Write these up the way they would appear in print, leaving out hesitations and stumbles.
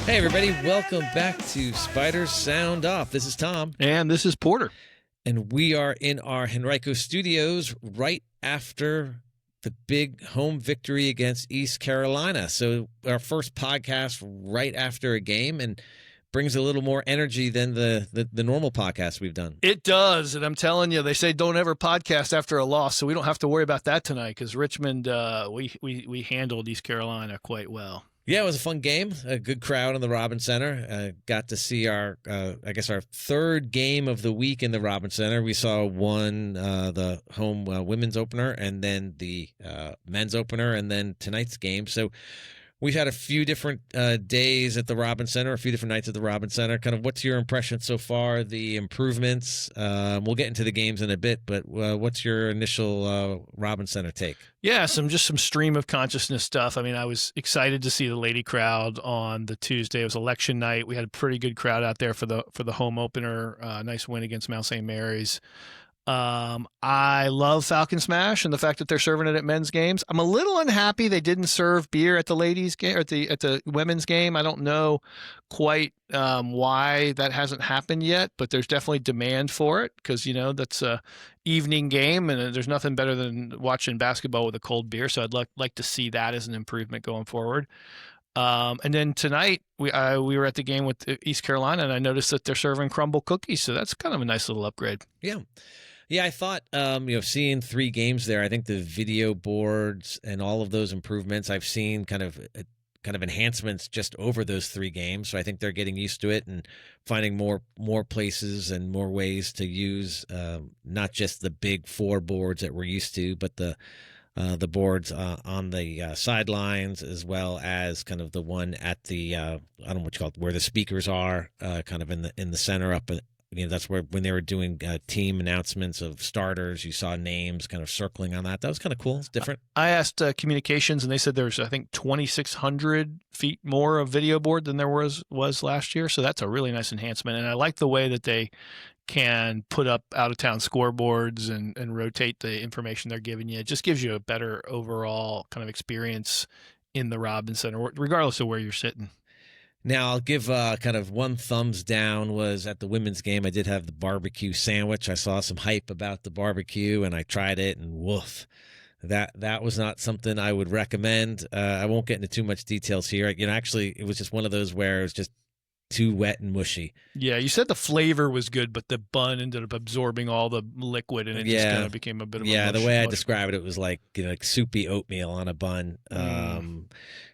Hey, everybody, welcome back to Spiders Sound Off. This is Tom. And this is Porter. And we are in our Henrico studios right after the big home victory against East Carolina. So, our first podcast right after a game and brings a little more energy than the normal podcast we've done. It does. And I'm telling you, they say don't ever podcast after a loss. So we don't have to worry about that tonight because Richmond, we handled East Carolina quite well. Yeah, it was a fun game. A good crowd in the Robins Center. Got to see our third game of the week in the Robins Center. We saw the home women's opener, and then the men's opener, and then tonight's game. So we've had a few different days at the Robins Center, a few different nights at the Robins Center. Kind of what's your impression so far, the improvements? We'll get into the games in a bit, but what's your initial Robins Center take? Yeah, some stream of consciousness stuff. I mean, I was excited to see the lady crowd on the Tuesday. It was election night. We had a pretty good crowd out there for the home opener. Nice win against Mount St. Mary's. I love Falcon Smash and the fact that they're serving it at men's games. I'm a little unhappy they didn't serve beer at the ladies' game or at the women's game. I don't know quite why that hasn't happened yet, but there's definitely demand for it because that's a evening game and there's nothing better than watching basketball with a cold beer. So I'd like to see that as an improvement going forward. And then tonight we were at the game with East Carolina, and I noticed that they're serving crumble cookies. So that's kind of a nice little upgrade. Yeah. Yeah, I thought, seeing 3 games there, I think the video boards and all of those improvements, I've seen kind of enhancements just over those 3 games. So I think they're getting used to it and finding more places and more ways to use not just the big 4 boards that we're used to, but the boards on the sidelines, as well as kind of the one at the I don't know what you call it, where the speakers are, kind of in the center up. That's where when they were doing team announcements of starters, you saw names kind of circling on that. That was kind of cool. It's different. I asked communications, and they said there's, I think, 2,600 feet more of video board than there was last year. So that's a really nice enhancement. And I like the way that they can put up out-of-town scoreboards and rotate the information they're giving you. It just gives you a better overall kind of experience in the Robins Center, regardless of where you're sitting. Now, I'll give kind of one thumbs down was at the women's game. I did have the barbecue sandwich. I saw some hype about the barbecue, and I tried it, and woof. That was not something I would recommend. I won't get into too much details here. Actually, it was just one of those where it was just too wet and mushy. Yeah, you said the flavor was good, but the bun ended up absorbing all the liquid, and it just kind of became a bit of a the way I described it was like like soupy oatmeal on a bun.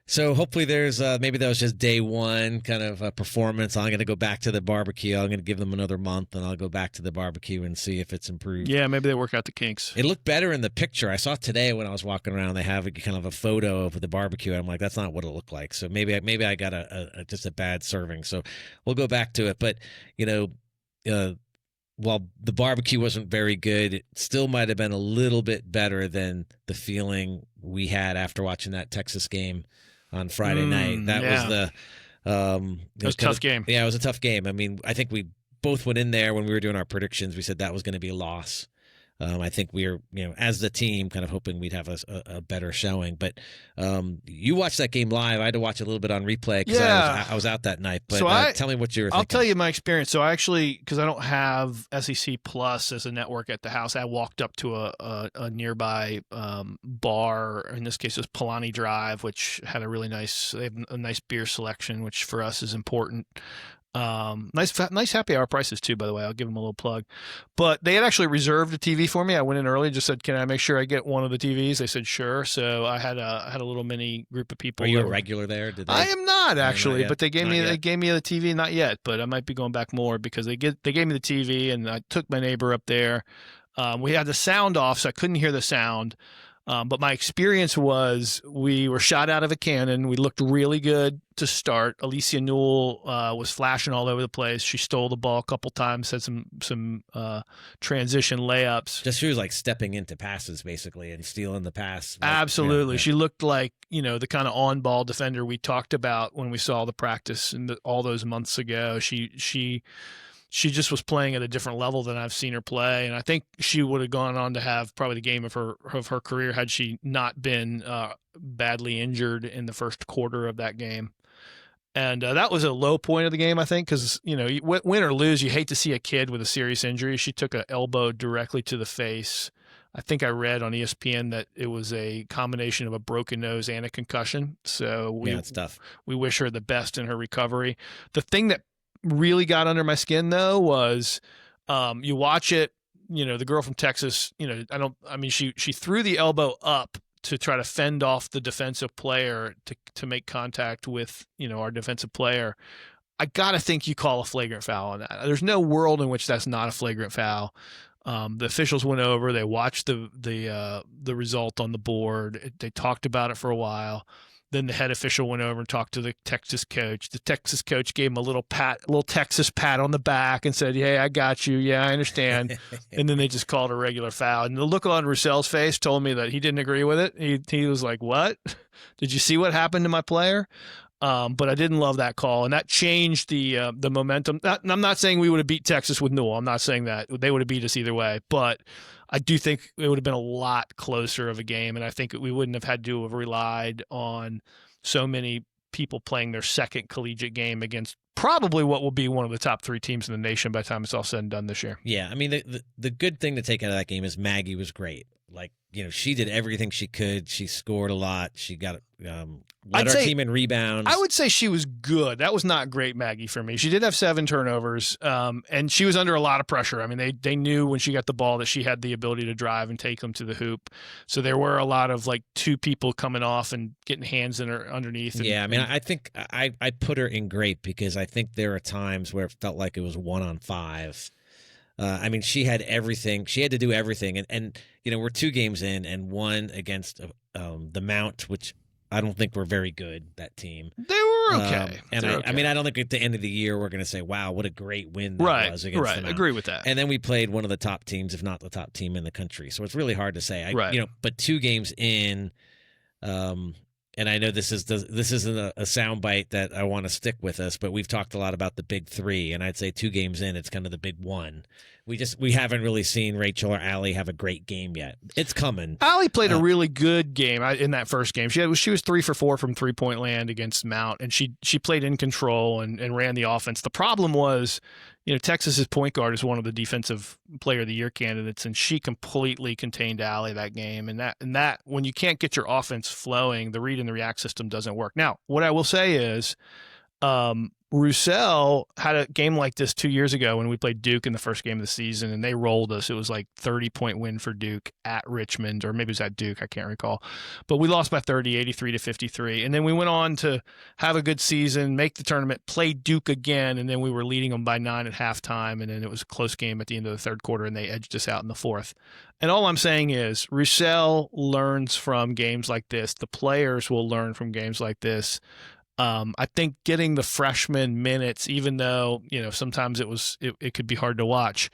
So hopefully there's maybe that was just day one kind of a performance. I'm going to go back to the barbecue. I'm going to give them another month, and I'll go back to the barbecue and see if it's improved. Yeah, maybe they work out the kinks. It looked better in the picture. I saw today when I was walking around, they have kind of a photo of the barbecue. I'm like, that's not what it looked like. So maybe I got just a bad serving. So we'll go back to it. But, while the barbecue wasn't very good, it still might have been a little bit better than the feeling we had after watching that Texas game on Friday night. That was a tough game. Yeah, it was a tough game. I mean, I think we both went in there when we were doing our predictions. We said that was going to be a loss. I think we were, as the team, kind of hoping we'd have a better showing. But you watched that game live. I had to watch a little bit on replay because I was out that night. But so tell me what you were thinking. I'll tell you my experience. So I actually, because I don't have SEC Plus as a network at the house, I walked up to a nearby bar. In this case, it was Polani Drive, which had they have a nice beer selection, which for us is important. Nice happy hour prices too, by the way. I'll give them a little plug. But they had actually reserved a TV for me. I went in early, just said, "Can I make sure I get one of the TVs?" They said, "Sure." So I had a little mini group of people. Are you a regular there? I am not actually, but they gave me the TV. Not yet, but I might be going back more because they gave me the TV, and I took my neighbor up there. We had the sound off, so I couldn't hear the sound. But my experience was we were shot out of a cannon. We looked really good to start. Alicia Newell was flashing all over the place. She stole the ball a couple times, had some transition layups. She was like stepping into passes basically and stealing the pass. Absolutely. She looked like, the kind of on-ball defender we talked about when we saw the practice all those months ago. She just was playing at a different level than I've seen her play, and I think she would have gone on to have probably the game of her career had she not been badly injured in the first quarter of that game. And that was a low point of the game, I think, because, win or lose, you hate to see a kid with a serious injury. She took an elbow directly to the face. I think I read on ESPN that it was a combination of a broken nose and a concussion. So it's tough. We wish her the best in her recovery. The thing that really got under my skin, though, was you watch it, the girl from Texas, she threw the elbow up to try to fend off the defensive player to make contact with, our defensive player. I got to think you call a flagrant foul on that. There's no world in which that's not a flagrant foul. The officials went over, they watched the result on the board. They talked about it for a while. Then the head official went over and talked to the Texas coach. The Texas coach gave him a little Texas pat on the back and said, "Hey, I got you. Yeah, I understand." And then they just called a regular foul. And the look on Roussel's face told me that he didn't agree with it. He was like, "What? Did you see what happened to my player?" But I didn't love that call, and that changed the momentum. I'm not saying we would have beat Texas with Newell. I'm not saying that. They would have beat us either way. But I do think it would have been a lot closer of a game, and I think we wouldn't have had to have relied on so many people playing their second collegiate game against probably what will be one of the top 3 teams in the nation by the time it's all said and done this year. Yeah, I mean, the good thing to take out of that game is Maggie was great. Like, she did everything she could. She scored a lot. She got led our team in rebounds. I would say she was good. That was not great, Maggie, for me. She did have 7 turnovers, and she was under a lot of pressure. I mean, they knew when she got the ball that she had the ability to drive and take them to the hoop. So there were a lot of, 2 people coming off and getting hands in her underneath. I think I put her in great because I think there are times where it felt like it was 1-on-5. She had everything. She had to do everything. And we're 2 games in and one against the Mount, which I don't think we're very good, that team. They were okay. I don't think at the end of the year we're going to say, wow, what a great win that was against the Mount. Agree with that. And then we played one of the top teams, if not the top team in the country. So it's really hard to say. But 2 games in, and I know this isn't a soundbite that I want to stick with us, but we've talked a lot about the big 3, and I'd say 2 games in, it's kind of the big 1. We haven't really seen Rachel or Allie have a great game yet. It's coming. Allie played a really good game in that first game. She was 3 for 4 from 3-point land against Mount, and she played in control and ran the offense. The problem was, Texas's point guard is one of the defensive player of the year candidates, and she completely contained Allie that game. And that when you can't get your offense flowing, the read and the react system doesn't work. Now, what I will say is, Roussel had a game like this 2 years ago when we played Duke in the first game of the season, and they rolled us. It was like 30-point win for Duke at Richmond, or maybe it was at Duke. I can't recall. But we lost by 30, 83-53. And then we went on to have a good season, make the tournament, play Duke again, and then we were leading them by 9 at halftime, and then it was a close game at the end of the third quarter, and they edged us out in the fourth. And all I'm saying is Roussel learns from games like this. The players will learn from games like this. I think getting the freshman minutes, even though sometimes it could be hard to watch,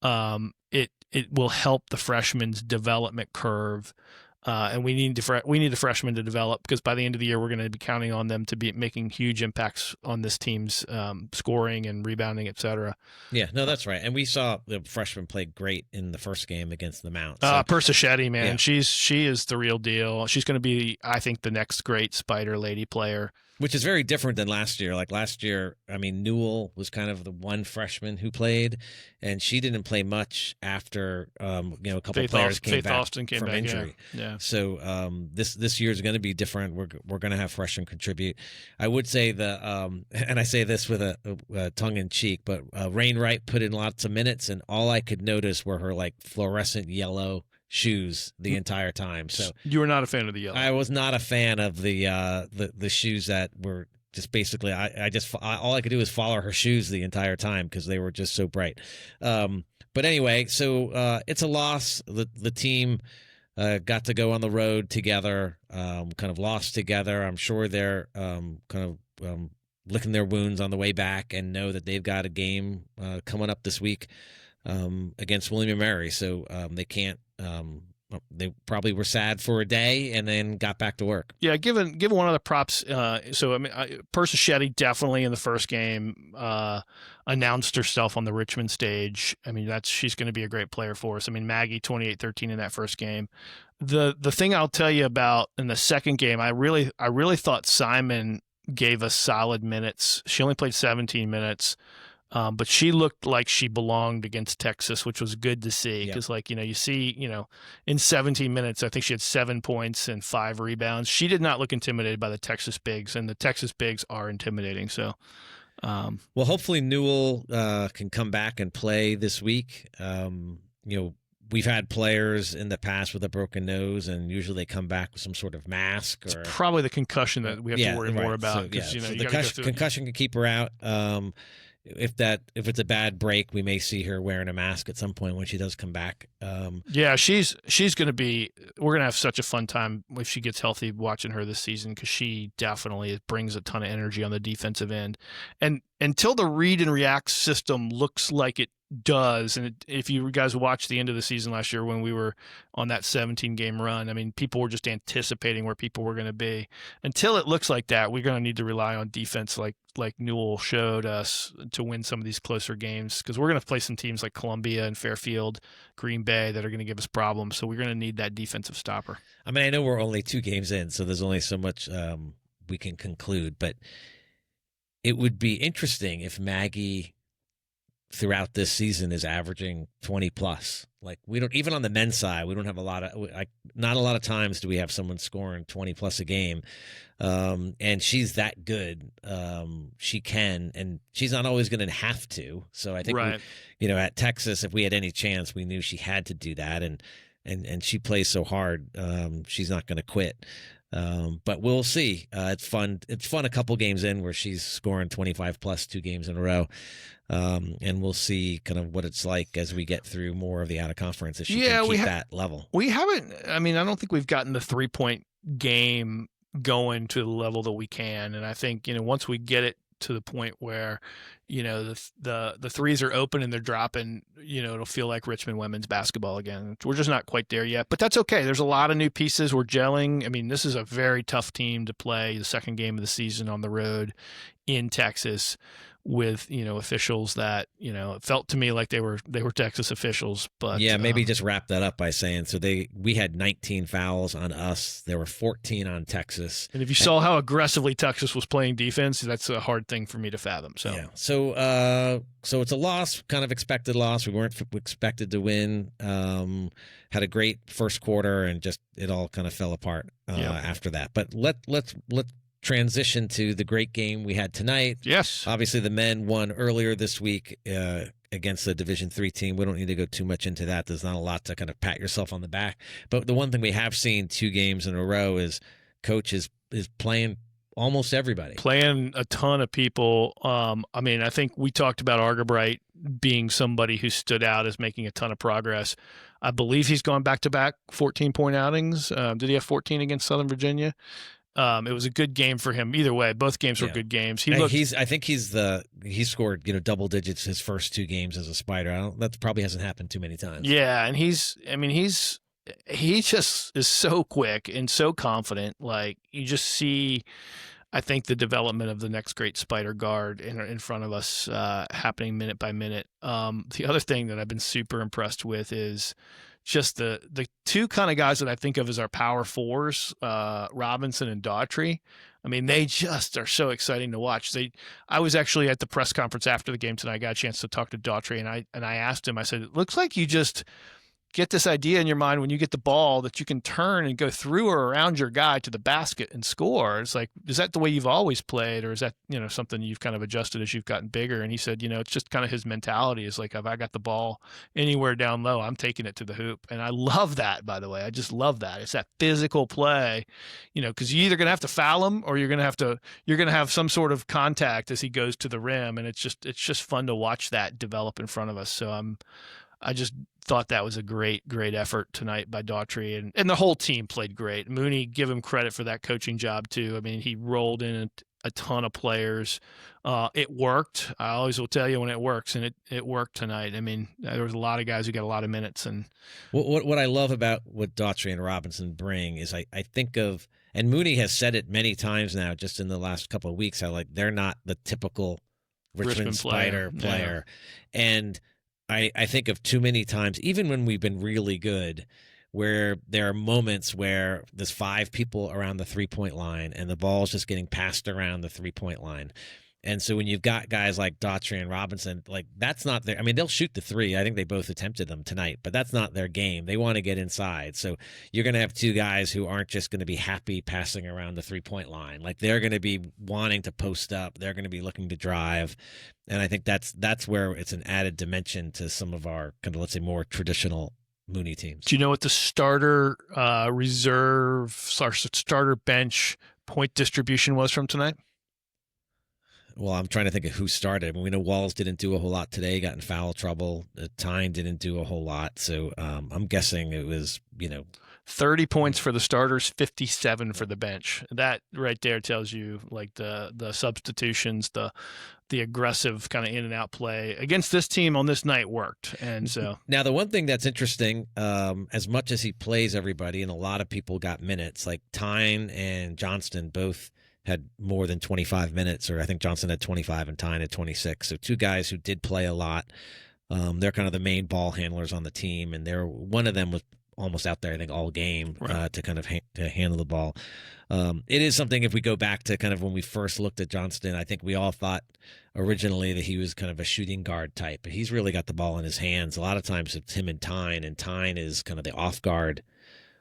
it will help the freshman's development curve, and we need the freshmen to develop, because by the end of the year we're going to be counting on them to be making huge impacts on this team's scoring and rebounding, etc. Yeah, no, that's right. And we saw the freshmen play great in the first game against the Mount. Persichetti, man, yeah. she is the real deal. She's going to be, I think, the next great Spider Lady player. Which is very different than last year. Like last year, Newell was kind of the one freshman who played, and she didn't play much after a couple of players came back from injury. Yeah. So this year is going to be different. We're going to have freshmen contribute. I would say and I say this with a tongue in cheek, but Rain Wright put in lots of minutes, and all I could notice were her fluorescent yellow shoes the entire time. So you were not a fan of the yellow. I was not a fan of the shoes that were just basically all I could do was follow her shoes the entire time because they were just so bright. But anyway, so it's a loss. The team got to go on the road together, kind of lost together. I'm sure they're kind of licking their wounds on the way back and know that they've got a game coming up this week against William & Mary. So they can't. They probably were sad for a day and then got back to work. Yeah, given one of the props. Persichetti definitely in the first game announced herself on the Richmond stage. She's going to be a great player for us. Maggie 28-13 in that first game. The thing I'll tell you about in the second game, I really thought Simon gave us solid minutes. She only played 17 minutes. But she looked like she belonged against Texas, which was good to see. Because, you see, in 17 minutes, I think she had 7 points and 5 rebounds. She did not look intimidated by the Texas bigs, and the Texas bigs are intimidating. So, well, hopefully Newell can come back and play this week. We've had players in the past with a broken nose, and usually they come back with some sort of mask. It's probably the concussion that we have to worry more about. So, the concussion can keep her out. If it's a bad break, we may see her wearing a mask at some point when she does come back. She's going to be. We're going to have such a fun time if she gets healthy watching her this season, because she definitely brings a ton of energy on the defensive end. And until the read and react system looks like it does, and if you guys watched the end of the season last year when we were on that 17-game run, I mean, people were just anticipating where people were going to be. Until it looks like that, we're going to need to rely on defense like Newell showed us to win some of these closer games, because we're going to play some teams like Columbia and Fairfield, Green Bay, that are going to give us problems. So we're going to need that defensive stopper. I mean, I know we're only 2 games in, so there's only so much we can conclude, but it would be interesting if Maggie throughout this season is averaging 20 plus. Like, we don't, even on the men's side, we don't have not a lot of times do we have someone scoring 20 plus a game. And she's that good. She can, and she's not always going to have to. So I think, at Texas, if we had any chance, we knew she had to do that. And she plays so hard. She's not going to quit. But we'll see. It's fun. It's fun a couple games in where she's scoring 25 plus 2 games in a row. And we'll see kind of what it's like as we get through more of the out of conference, if she can keep that level. We haven't, I mean, I don't think we've gotten the 3-point game going to the level that we can. And I think, once we get it to the point where, the threes are open and they're dropping, it'll feel like Richmond women's basketball again. We're just not quite there yet, but that's okay. There's a lot of new pieces. We're gelling. I mean, this is a very tough team to play the second game of the season on the road in Texas with, officials that, it felt to me like they were Texas officials. But maybe just wrap that up by saying, so we had 19 fouls on us. There were 14 on Texas. And if you saw how aggressively Texas was playing defense, that's a hard thing for me to fathom. So it's a loss, kind of expected loss. We weren't expected to win. Had a great first quarter, and just it all kind of fell apart after that. But let's transition to the great game we had tonight. Yes. Obviously, the men won earlier this week against the Division III team. We don't need to go too much into that. There's not a lot to kind of pat yourself on the back. But the one thing we have seen 2 games in a row is Coach is playing almost everybody. Playing a ton of people. I mean, I think we talked about Argabright being somebody who stood out as making a ton of progress. I believe he's gone back-to-back 14-point outings. Did he have 14 against Southern Virginia? It was a good game for him. Either way, both games were good games. I think he scored double digits his first 2 games as a Spider. That probably hasn't happened too many times. Yeah, and he just is so quick and so confident. Like, you just see, I think, the development of the next great Spider guard in front of us happening minute by minute. The other thing that I've been super impressed with is just the 2 kind of guys that I think of as our power fours, Robinson and Daughtry. I mean, they just are so exciting to watch. I was actually at the press conference after the game tonight. I got a chance to talk to Daughtry, and I asked him, I said, it looks like you just get this idea in your mind when you get the ball that you can turn and go through or around your guy to the basket and score. It's like, is that the way you've always played, or is that, something you've kind of adjusted as you've gotten bigger? And he said, it's just kind of his mentality is like, if I got the ball anywhere down low, I'm taking it to the hoop. And I love that, by the way. I just love that. It's that physical play, because you're either going to have to foul him or you're going to have some sort of contact as he goes to the rim. And it's just fun to watch that develop in front of us. So I just thought that was a great, great effort tonight by Daughtry, and the whole team played great. Mooney, give him credit for that coaching job too. I mean, he rolled in a ton of players. It worked. I always will tell you when it works, and it worked tonight. I mean, there was a lot of guys who got a lot of minutes. And what I love about what Daughtry and Robinson bring is I think of, and Mooney has said it many times now, just in the last couple of weeks, how they're not the typical Richmond Spider player. Yeah. And I think of too many times, even when we've been really good, where there are moments where there's 5 people around the 3-point line and the ball's just getting passed around the 3-point line. And so when you've got guys like Daughtry and Robinson, like that's not their, I mean, they'll shoot the 3. I think they both attempted them tonight, but that's not their game. They want to get inside. So you're going to have 2 guys who aren't just going to be happy passing around the 3-point line. Like they're going to be wanting to post up. They're going to be looking to drive. And I think that's where it's an added dimension to some of our kind of, let's say, more traditional Mooney teams. Do you know what the starter starter bench point distribution was from tonight? Well, I'm trying to think of who started. I mean, we know Walls didn't do a whole lot today, got in foul trouble. Tyne didn't do a whole lot. So I'm guessing it was, 30 points for the starters, 57 for the bench. That right there tells you like the substitutions, the aggressive kind of in and out play against this team on this night worked. And so now the one thing that's interesting, as much as he plays everybody and a lot of people got minutes, like Tyne and Johnston both had more than 25 minutes, or I think Johnson had 25 and Tyne had 26. So 2 guys who did play a lot. They're kind of the main ball handlers on the team, and one of them was almost out there, I think, all game to kind of to handle the ball. It is something, if we go back to kind of when we first looked at Johnston, I think we all thought originally that he was kind of a shooting guard type, but he's really got the ball in his hands. A lot of times it's him and Tyne is kind of the off guard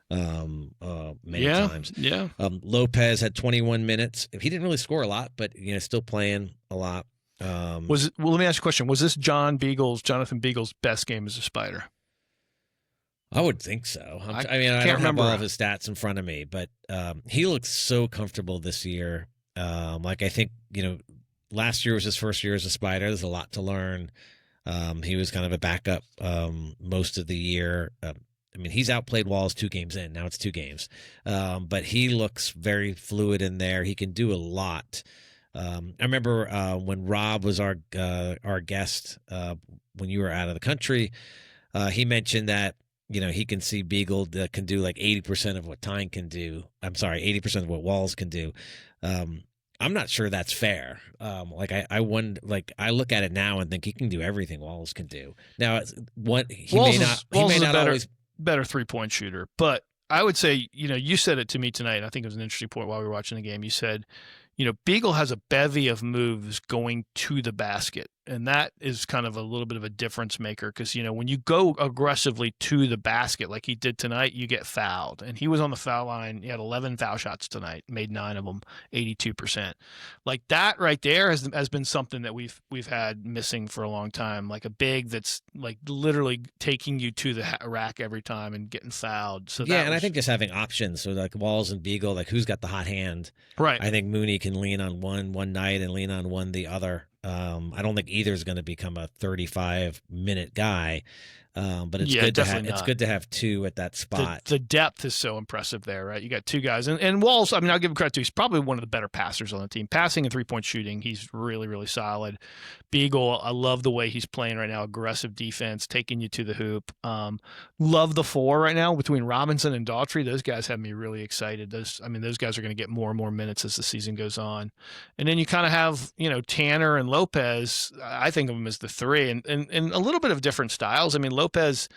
many times. Yeah. Lopez had 21 minutes. He didn't really score a lot, but still playing a lot. Let me ask you a question. Was this Jonathan Beagle's best game as a Spider? I would think so. I can't don't remember have all of his stats in front of me, but he looks so comfortable this year. Like I think, last year was his first year as a Spider. There's a lot to learn. He was kind of a backup most of the year. He's outplayed Walls 2 games in. Now it's 2 games. But he looks very fluid in there. He can do a lot. I remember when Rob was our guest when you were out of the country, he mentioned that, he can see Beagle can do like 80% of what Tyne can do. I'm sorry, 80% of what Walls can do. I'm not sure that's fair. I look at it now and think he can do everything Walls can do. Now, he may not always better 3-point shooter, but I would say, you said it to me tonight. I think it was an interesting point while we were watching the game. You said, Beagle has a bevy of moves going to the basket. And that is kind of a little bit of a difference maker because, when you go aggressively to the basket like he did tonight, you get fouled. And he was on the foul line. He had 11 foul shots tonight, made 9 of them, 82%. Like that right there has been something that we've had missing for a long time. Like a big that's like literally taking you to the rack every time and getting fouled. So I think just having options. So like Walls and Beagle, like who's got the hot hand? Right. I think Mooney can lean on one night and lean on one the other. I don't think either is going to become a 35-minute guy, but it's good to have 2 at that spot. The depth is so impressive there, right? You got 2 guys, and Walls. I'll give him credit too. He's probably one of the better passers on the team, passing and 3-point shooting. He's really, really solid. Beagle, I love the way he's playing right now. Aggressive defense, taking you to the hoop. Love the 4 right now between Robinson and Daughtry. Those guys have me really excited. Those guys are going to get more and more minutes as the season goes on. And then you kind of have, Tanner and Lopez. I think of them as the 3 and a little bit of different styles. Lopez,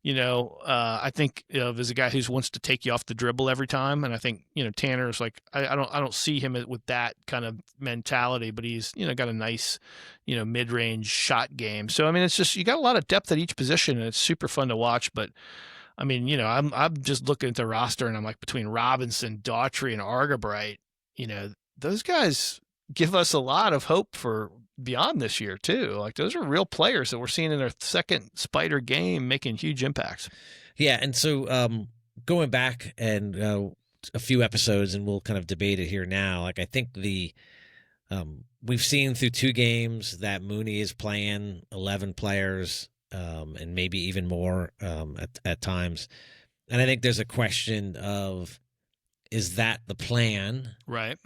I think is a guy who wants to take you off the dribble every time. And I think, Tanner is like, I don't see him with that kind of mentality, but he's, got a nice, mid-range shot game. So, it's just, you got a lot of depth at each position and it's super fun to watch. But I'm just looking at the roster and I'm like between Robinson, Daughtry and Argabright, those guys give us a lot of hope for beyond this year too. Like those are real players that we're seeing in their second Spider game making huge impacts. Yeah. And so going back and a few episodes and we'll kind of debate it here now. Like I think we've seen through 2 games that Mooney is playing 11 players and maybe even more at times. And I think there's a question of, is that the plan? Right.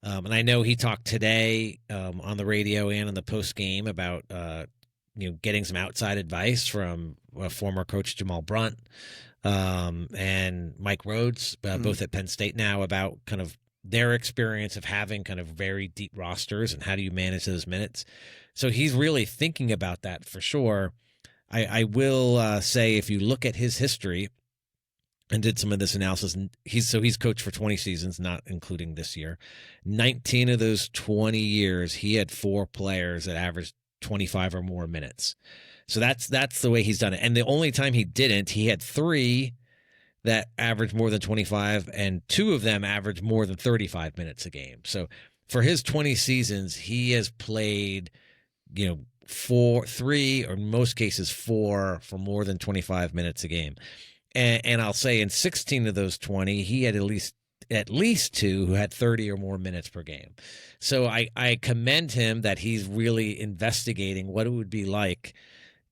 And I know he talked today on the radio and in the post game about getting some outside advice from former coach Jamal Brunt and Mike Rhodes, both at Penn State now, about kind of their experience of having kind of very deep rosters and how do you manage those minutes. So he's really thinking about that for sure. I will say if you look at his history, and did some of this analysis. And he's coached for 20 seasons, not including this year. 19 of those 20 years, he had 4 players that averaged 25 or more minutes. So that's the way he's done it. And the only time he didn't, he had 3 that averaged more than 25, and 2 of them averaged more than 35 minutes a game. So for his 20 seasons, he has played, 3, or in most cases 4, for more than 25 minutes a game. And I'll say in 16 of those 20, he had at least 2 who had 30 or more minutes per game. So I commend him that he's really investigating what it would be like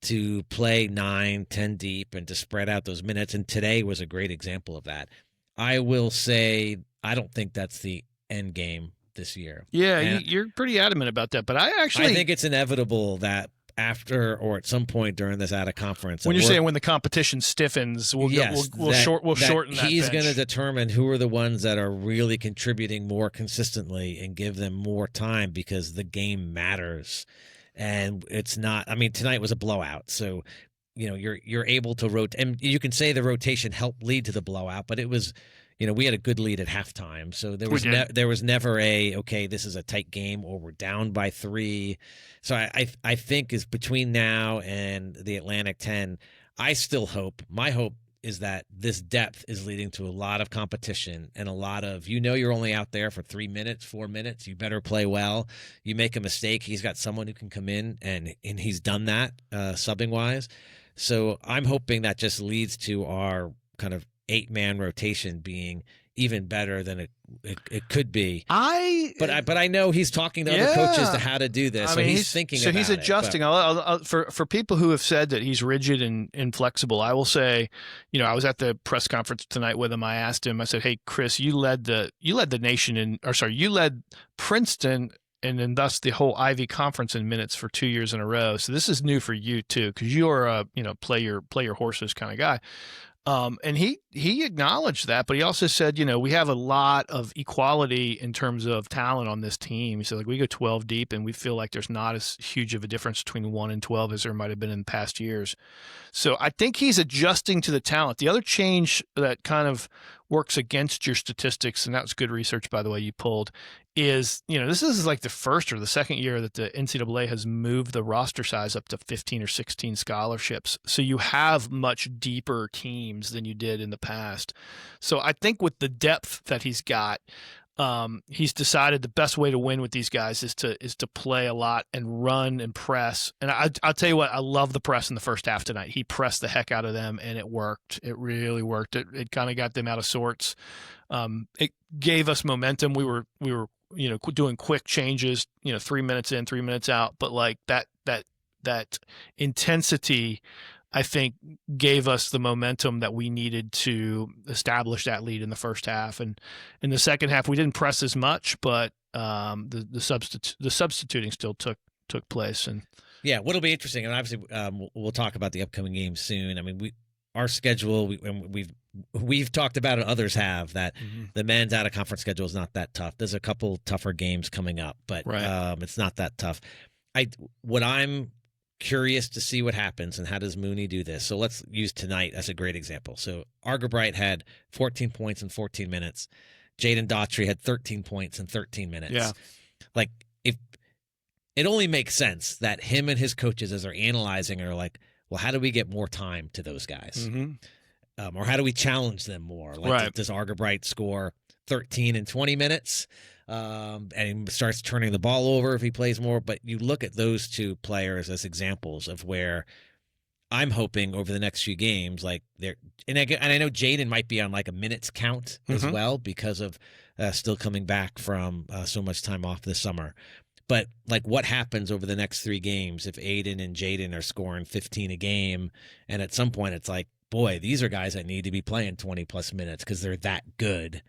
to play 9, 10 deep and to spread out those minutes. And today was a great example of that. I will say I don't think that's the end game this year. Yeah, you're pretty adamant about that. But I think it's inevitable that after or at some point during this out of conference, when you're saying when the competition stiffens, we'll shorten that he's bench. going to determine who are the ones that are really contributing more consistently and give them more time, because the game matters. And it's not, I mean, tonight was a blowout. So, you're able to rotate, and you can say the rotation helped lead to the blowout, but it was, we had a good lead at halftime. So there was never okay, this is a tight game, or we're down by 3. So I think is between now and the Atlantic 10, I still hope, my hope is that this depth is leading to a lot of competition and a lot of, you're only out there for 3 minutes, 4 minutes. You better play well. You make a mistake, he's got someone who can come in, and he's done that subbing wise. So I'm hoping that just leads to our kind of 8-man rotation being even better than it could be. But I know he's talking to other coaches to how to do this. He's thinking about it. So he's adjusting. For people who have said that he's rigid and inflexible, I will say, I was at the press conference tonight with him. I asked him, I said, "Hey, Chris, you led the nation you led Princeton and then thus the whole Ivy Conference in minutes for 2 years in a row. So this is new for you too, because you're a play your horses kind of guy." And he acknowledged that, but he also said, we have a lot of equality in terms of talent on this team. He said, we go 12 deep, and we feel like there's not as huge of a difference between 1 and 12 as there might have been in past years. So I think he's adjusting to the talent. The other change that kind of works against your statistics, and that was good research, by the way, you pulled, is, this is like the first or the second year that the NCAA has moved the roster size up to 15 or 16 scholarships. So you have much deeper teams than you did in the past. So I think with the depth that he's got, he's decided the best way to win with these guys is to play a lot and run and press. And I'll tell you what, I love the press in the first half tonight. He pressed the heck out of them, and it worked. It really worked. It kind of got them out of sorts. It gave us momentum. We were doing quick changes, 3 minutes in, 3 minutes out. But like that intensity, I think, gave us the momentum that we needed to establish that lead in the first half. And in the second half, we didn't press as much, but the substituting still took place. And yeah, what'll be interesting, and obviously we'll talk about the upcoming games soon. I mean, our schedule, we've talked about it, others have, that the men's out of conference schedule is not that tough. There's a couple tougher games coming up, but it's not that tough. What I'm curious to see what happens, and how does Mooney do this. So let's use tonight as a great example. So Arger Bright had 14 points in 14 minutes. Jaden Daughtry had 13 points in 13 minutes. Yeah. Like, if it only makes sense that him and his coaches, as they're analyzing, are like, well, how do we get more time to those guys? Or how do we challenge them more? Like, does Arger Bright score 13 in 20 minutes? And he starts turning the ball over if he plays more. But you look at those two players as examples of where I'm hoping over the next few games, like and I know Jaden might be on like a minutes count as well, because of still coming back from so much time off this summer. But like, what happens over the next 3 games if Aiden and Jaden are scoring 15 a game, and at some point it's like, boy, these are guys that need to be playing 20 plus minutes because they're that good.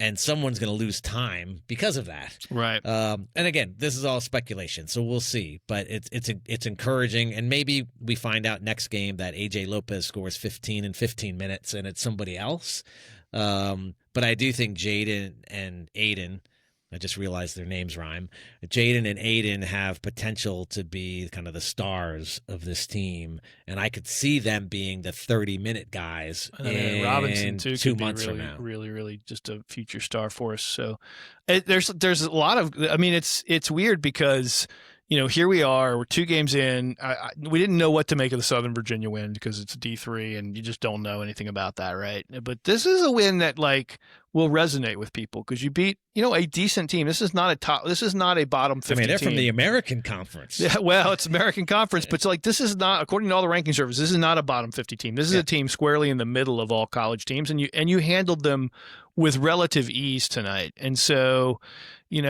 And someone's going to lose time because of that. Right. And again, this is all speculation, so we'll see. But it's encouraging, and maybe we find out next game that AJ Lopez scores 15 in 15 minutes, and it's somebody else. But I do think Jaden and Aiden I just realized their names rhyme. Jaden and Aiden have potential to be kind of the stars of this team, and I could see them being the 30-minute guys in Robinson too 2 could be months really, from now. really just a future star for us. So there's a lot of. I mean, it's weird because here we are. We're 2 games in. We didn't know what to make of the Southern Virginia win because it's a D3, and you just don't know anything about that, right? But this is a win that will resonate with people because you beat a decent team. This is not a top. This is not a bottom 50 they're team. from the American Conference. Yeah, well, it's American Conference, but this is not, according to all the ranking services, this is not a bottom 50 team. This is a team squarely in the middle of all college teams, and you handled them with relative ease tonight. And so, when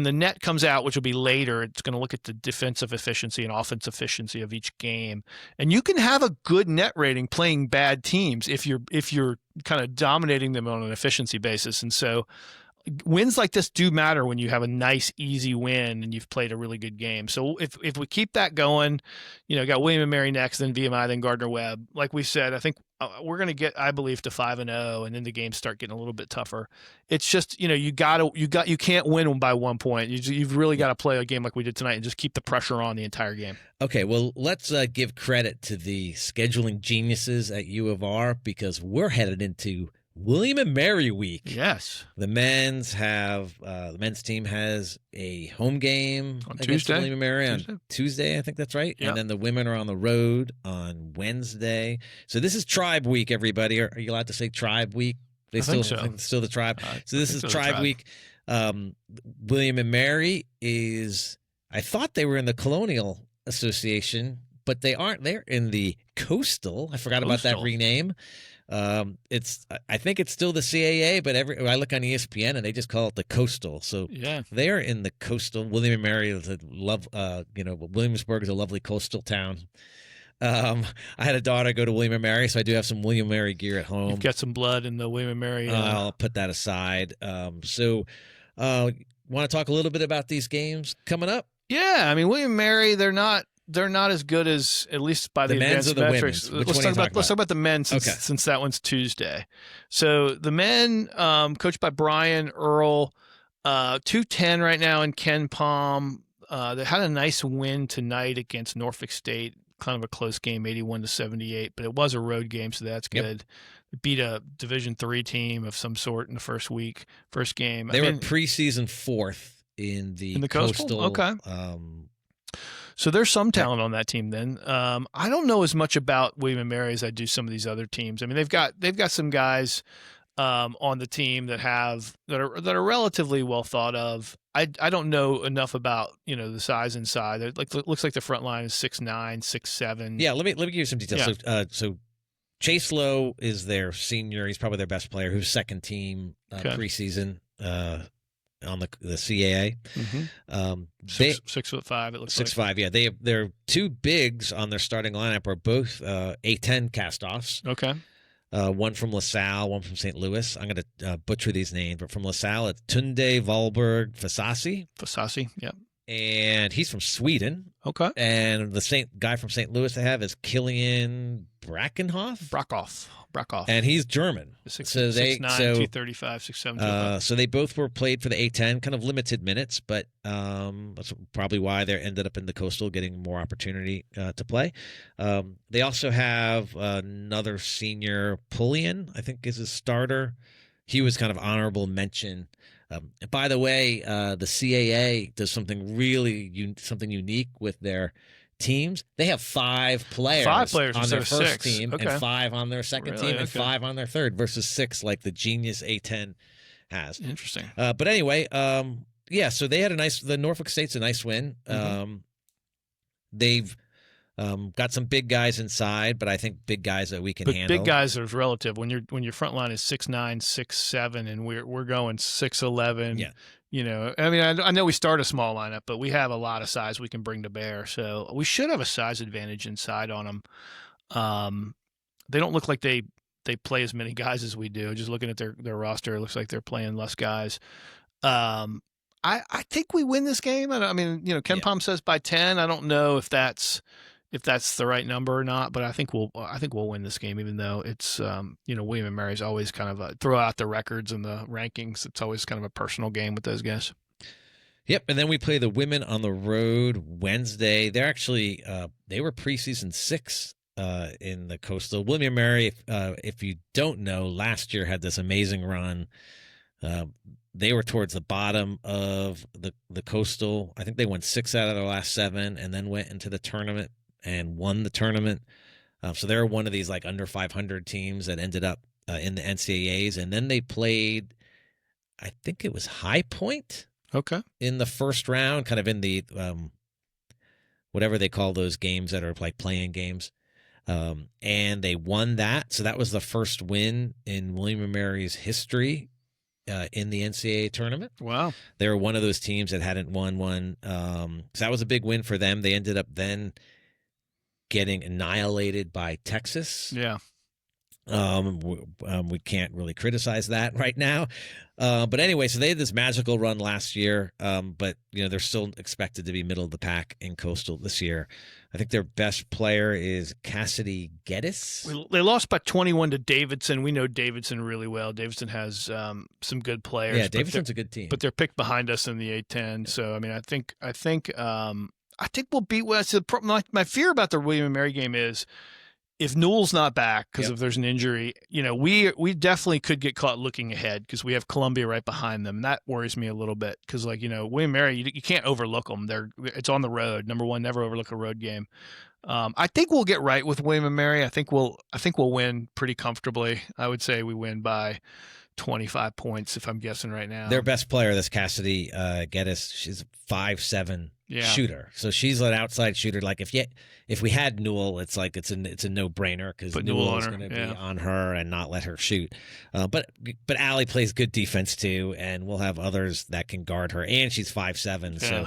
the net comes out, which will be later, it's going to look at the defensive efficiency and offensive efficiency of each game, and you can have a good net rating playing bad teams if you're kind of dominating them on an efficiency basis. And so wins like this do matter when you have a nice, easy win and you've played a really good game. So if we keep that going, got William and Mary next, then VMI, then Gardner-Webb. Like we said, I think we're going to get, I believe, to 5-0, and then the games start getting a little bit tougher. It's just, you can't win them by 1 point. You've really got to play a game like we did tonight and just keep the pressure on the entire game. Okay, well, let's give credit to the scheduling geniuses at U of R because we're headed into William and Mary week. Yes. The men's team has a home game on against Tuesday. William and Mary on Tuesday, I think that's right. Yep. And then the women are on the road on Wednesday. So this is Tribe Week, everybody. Are you allowed to say Tribe Week? I think so. It's still the Tribe. So this is Tribe Week. William and Mary I thought they were in the Colonial Association, but they aren't. They're in the Coastal. I forgot about that rename. I think it's still the CAA, but I look on ESPN and they just call it the Coastal. So they're in the Coastal. William and Mary is Williamsburg is a lovely coastal town. I had a daughter go to William and Mary, so I do have some William and Mary gear at home. You've got some blood in the William and Mary. I'll put that aside. Want to talk a little bit about these games coming up? Yeah, I mean William and Mary, they're not as good as, at least by the men's advanced or the metrics. women's? Let's talk about the men since that one's Tuesday. So the men, coached by Brian Earl, 2-10 right now in Ken Palm. They had a nice win tonight against Norfolk State, kind of a close game, 81-78, but it was a road game, so that's good. Yep. Beat a Division III team of some sort in the first game. They were preseason 4th in the Coastal. Okay. So there's some talent on that team then. I don't know as much about William and Mary as I do some of these other teams. I mean, they've got some guys on the team that are relatively well thought of. I don't know enough about the size inside. It looks like the front line is 6'9", 6'7". Yeah, let me give you some details. Yeah. So Chase Lowe is their senior. He's probably their best player. Who's second team preseason on the CAA. Mm-hmm. 6'5", it looks 6'5", like. yeah. Their 2 bigs on their starting lineup are both A10 castoffs. Okay. One from LaSalle, one from St. Louis. I'm going to butcher these names, but from LaSalle, it's Tunde Valberg Fasasi. Fasasi, yeah. And he's from Sweden. Okay. And the guy from St. Louis they have is Killian Brackhoff. And he's German. 6'9", 235, 6'7". So they both were played for the A10, kind of limited minutes, but that's probably why they ended up in the Coastal, getting more opportunity to play. They also have another senior, Pullian, I think is his starter. He was kind of honorable mention. By the way, the CAA does something really something unique with their teams. They have 5 players on their first team, and 5 on their second team, and 5 on their third, versus 6 like the Genius A10 has. Interesting. But anyway, so they had the Norfolk State's a nice win. Mm-hmm. They've got some big guys inside, but I think big guys that we can handle. Big guys are relative. When your front line is 6'9", 6'7", and we're going 6'11". Yeah. I mean, I know we start a small lineup, but we have a lot of size we can bring to bear. So we should have a size advantage inside on them. They don't look like they play as many guys as we do. Just looking at their roster, it looks like they're playing less guys. I think we win this game. I mean, Ken Palm says by 10. I don't know if that's if that's the right number or not, but I think we'll win this game, even though it's William and Mary's always kind of throw out the records and the rankings. It's always kind of a personal game with those guys. Yep, and then we play the women on the road Wednesday. They're actually they were preseason 6 in the Coastal. William and Mary, if you don't know, last year had this amazing run. They were towards the bottom of the Coastal. I think they won 6 out of their last 7, and then went into the tournament and won the tournament. So they're one of these like under 500 teams that ended up in the NCAAs, and then they played, I think it was High Point. Okay. In the first round, kind of in the whatever they call those games that are like playing games. And they won that. So that was the first win in William and Mary's history in the NCAA tournament. Wow. They were one of those teams that hadn't won one. So that was a big win for them. They ended up then getting annihilated by Texas. Yeah. We can't really criticize that right now. But anyway, so they had this magical run last year, but they're still expected to be middle of the pack in Coastal this year. I think their best player is Cassidy Geddes. They lost by 21 to Davidson. We know Davidson really well. Davidson has some good players. Yeah, Davidson's a good team. But they're picked behind us in the A-10. So I mean, I think we'll beat West. My fear about the William and Mary game is, if Newell's not back because if there's an injury, we definitely could get caught looking ahead because we have Columbia right behind them. And that worries me a little bit because, William and Mary, you can't overlook them. It's on the road. Number one, never overlook a road game. I think we'll get right with William and Mary. I think we'll win pretty comfortably. I would say we win by 25 points if I'm guessing right now. Their best player, this Cassidy Geddes, she's a 5'7" shooter. So she's an outside shooter. Like if we had Newell, it's like it's a no-brainer because Newell is going to be on her and not let her shoot. But Allie plays good defense too, and we'll have others that can guard her. And she's 5'7", so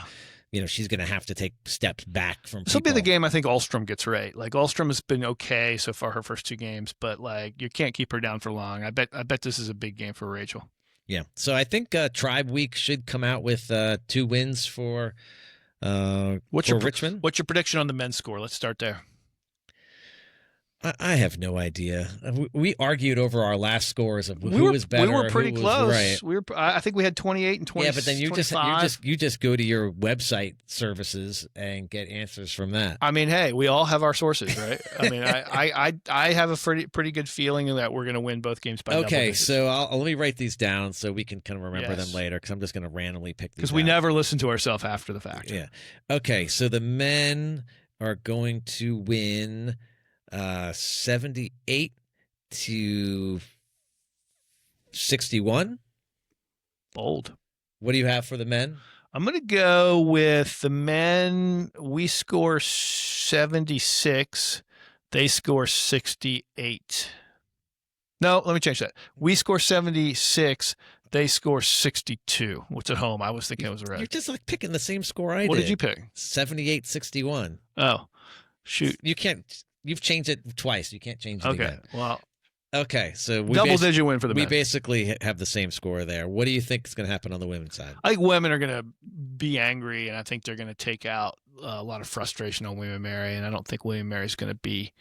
she's going to have to take steps back from people. This will be the game I think Ahlstrom gets right. Like, Ahlstrom has been okay so far her first 2 games, but you can't keep her down for long. I bet this is a big game for Rachel. Yeah. So I think Tribe Week should come out with 2 wins for Richmond. What's your prediction on the men's score? Let's start there. I have no idea. We argued over our last scores of who was better. We were pretty close. Right. I think we had 28 and 20. Yeah, but then you just go to your website services and get answers from that. I mean, hey, we all have our sources, right? I mean, I have a pretty good feeling that we're going to win both games by double digits. So let me write these down so we can kind of remember them later, because I'm just going to randomly pick these. Because we never listen to ourselves after the fact. Yeah. Okay, so the men are going to win 78 to 61. Bold. What do you have for the men? I'm going to go with the men. We score 76. They score 68. No, let me change that. We score 76. They score 62. What's at home? I was thinking it was right. You're just like picking the same score I did. What did you pick? 78-61. Oh, shoot. You can't. You've changed it twice. You can't change it again. Well. Okay, so double-digit win for the men. We basically have the same score there. What do you think is going to happen on the women's side? I think women are going to be angry, and I think they're going to take out a lot of frustration on William and Mary, and I don't think William and Mary is going to be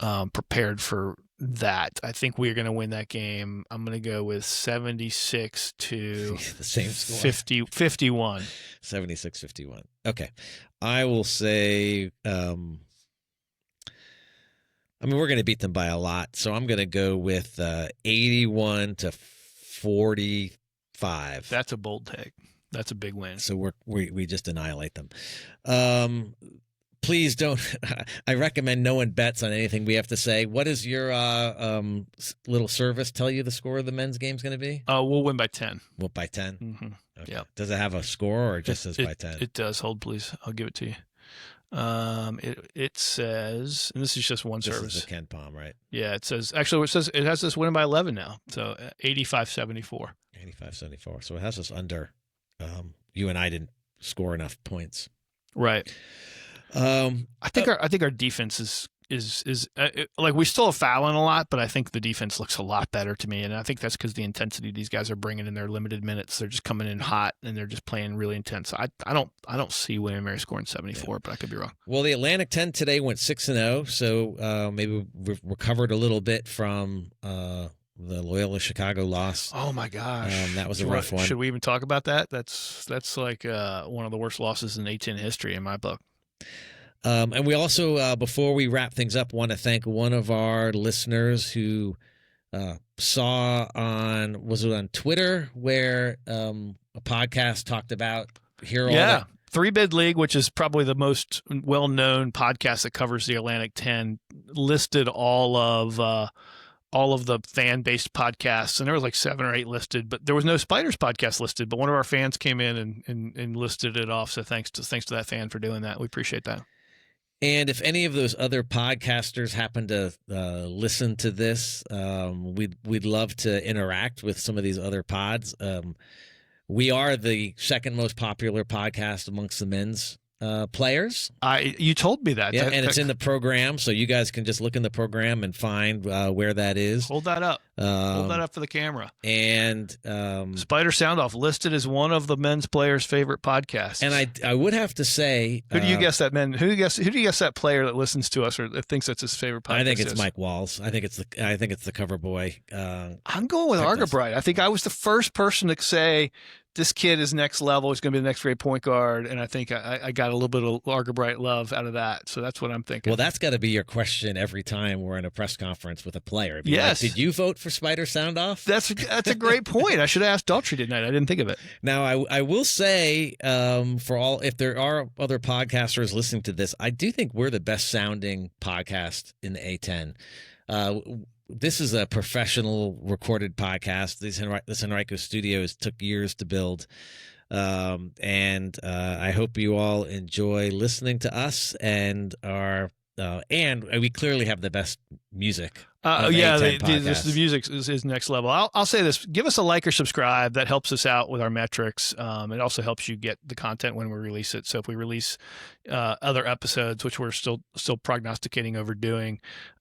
prepared for that. I think we're going to win that game. I'm going to go with 76 to the same score. 51. 76-51. Okay. I will say we're going to beat them by a lot, so I'm going to go with 81 to 45. That's a bold take. That's a big win. So we just annihilate them. Please don't. I recommend no one bets on anything we have to say. What does your little service tell you the score of the men's game is going to be? We'll win by 10. Well, by 10? Mm-hmm. Okay. Yeah. Does it have a score or it just says by 10? It does. Hold, please. I'll give it to you. It says, and this is just one service. This is the Ken Palm, right? Yeah, it says, actually, it has us winning by 11 now. So 85-74. 85-74. So it has us under. You and I didn't score enough points. Right. I think our defense is like we still have fouling a lot, but I think the defense looks a lot better to me, and I think that's because the intensity these guys are bringing in their limited minutes. They're just coming in hot and they're just playing really intense. I don't see William & Mary scoring 74, but I could be wrong. Well, the Atlantic 10 today went 6-0, so maybe we've recovered a little bit from the Loyola Chicago loss. Oh my gosh, that was a rough one. Should we even talk about that? That's like one of the worst losses in A10 history in my book. And we also, before we wrap things up, want to thank one of our listeners who saw was it on Twitter where a podcast talked about Three Bid League, which is probably the most well-known podcast that covers the Atlantic 10, listed all of the fan-based podcasts, and there was like 7 or 8 listed, but there was no Spiders podcast listed. But one of our fans came in and listed it off. So thanks to that fan for doing that. We appreciate that. And if any of those other podcasters happen to listen to this, we'd love to interact with some of these other pods. We are the second most popular podcast amongst the men's players. You told me that. Yeah, and it's in the program, so you guys can just look in the program and find where that is. Hold that up. Hold that up for the camera. And Spider Sound Off listed as one of the men's players' favorite podcasts. And I would have to say, who do you guess that man? Who do you guess that player that listens to us or that thinks that's his favorite podcast? I think it's Mike Walls. I think it's the Cover Boy. I'm going with Argabright. I think I was the first person to say, this kid is next level. He's going to be the next great point guard. And I think I got a little bit of Argabright love out of that. So that's what I'm thinking. Well, that's got to be your question every time we're in a press conference with a player. Yes. Did you vote for Spider Sound Off? That's a great point. I should have asked Daltrey tonight. I didn't think of it. Now, I will say, if there are other podcasters listening to this, I do think we're the best sounding podcast in the A10. This is a professional recorded podcast. This Henrico Studios took years to build. And I hope you all enjoy listening to us and we clearly have the best music. The music is next level. I'll say this: give us a like or subscribe. That helps us out with our metrics. It also helps you get the content when we release it. So if we release other episodes, which we're still prognosticating over doing,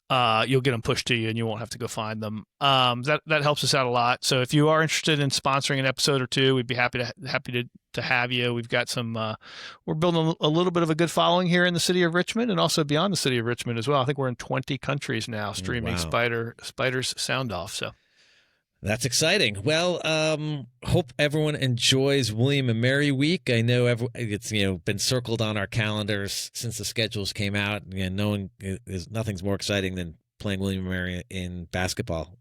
you'll get them pushed to you, and you won't have to go find them. That helps us out a lot. So if you are interested in sponsoring an episode or two, we'd be happy to have you. We've got some. We're building a little bit of a good following here in the city of Richmond, and also beyond the city of Richmond as well. I think we're in 20 countries now streaming Spider's Sound Off. So that's exciting. Well, hope everyone enjoys William & Mary week. I know it's been circled on our calendars since the schedules came out. Nothing's more exciting than playing William & Mary in basketball.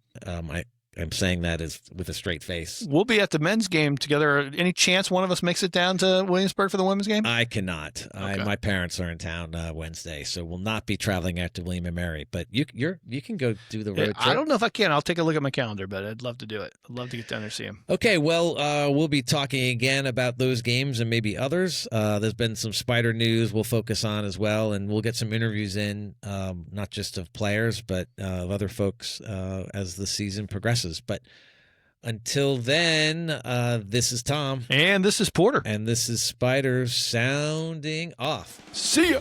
I'm saying that is with a straight face. We'll be at the men's game together. Any chance one of us makes it down to Williamsburg for the women's game? I cannot. Okay. My parents are in town Wednesday, so we'll not be traveling out to William & Mary. But you can go do the road trip. I don't know if I can. I'll take a look at my calendar, but I'd love to do it. I'd love to get down there and see him. Okay, well, we'll be talking again about those games and maybe others. There's been some Spider news we'll focus on as well, and we'll get some interviews in, not just of players, but of other folks as the season progresses. But until then, this is Tom. And this is Porter. And this is Spiders Sounding Off. See ya.